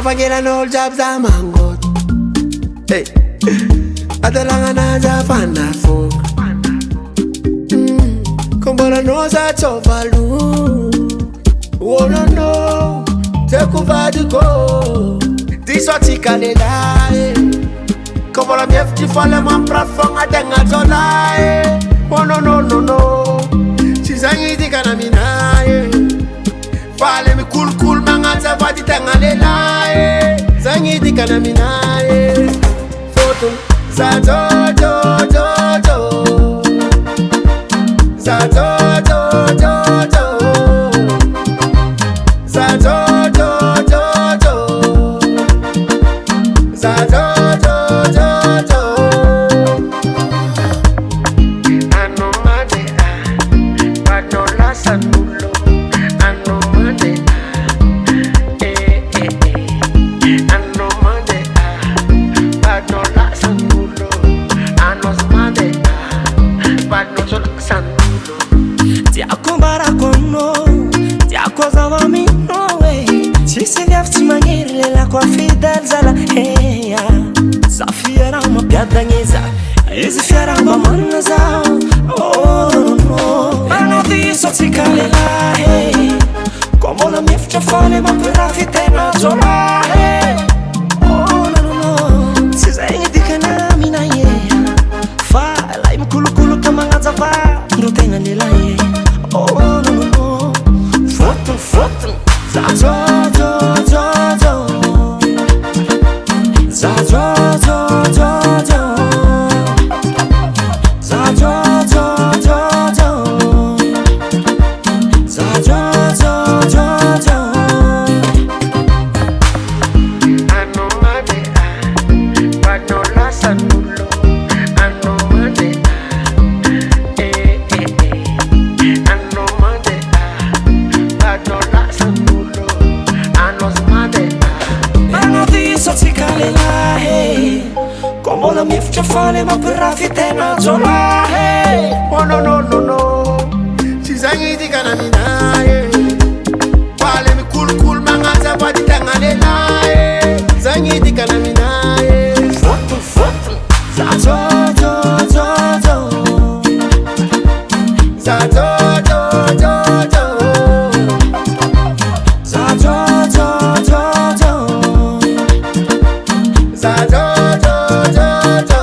Mafangela no jab za mangot. Hey, atalanga na za fana fok. Kombola no za chovalu. Oh no no, tekuvadiko. Disoti kalela. Kombola miefti fale man prafonga denga zola. Oh no no no no, chizangi di kanamina. Fale mi cool mangata vadi tengalela. Zangi di kanamina. Foto za jo jo jo jo. Za jo jo jo jo. Za jo jo jo jo. Za jo jo jo jo. Ano made but no lasa nulo. Ano made ano made but no lasa nulo. Anos made but no lasa nulo. Ti akombara con noi, ti accosava mi noi. Ci si viavti maniere la qua fidel zala heya. Safira ma piadaneza, ezi fiera ma manza. Oh no, ma non ti so si calela hey. Como la mia faccia fare ma per la fitena zola hey. Oh no no, si sei di kanamina yeah. Fa lai mkulu kamanga zava, rutena nila yeah. Oh no no, foto, za zo zo zo zo, za zo zo zo zo, za zo zo zo zo, za zo zo zo zo. Ano made but no lasa nulo. Ano made ano made but no lasa nulo. Anos made Mano di so si calela hey. Como la mia faccia fare ma per la fitena zola hey. oh no no no no, chizangi di kanamina. Fale mi cool mangata vadi tengalela. Zangi di kanamina. Foto, za zo zo zo zo, Za jo jo jo jo. za zo zo zo zo, Za jo jo jo jo.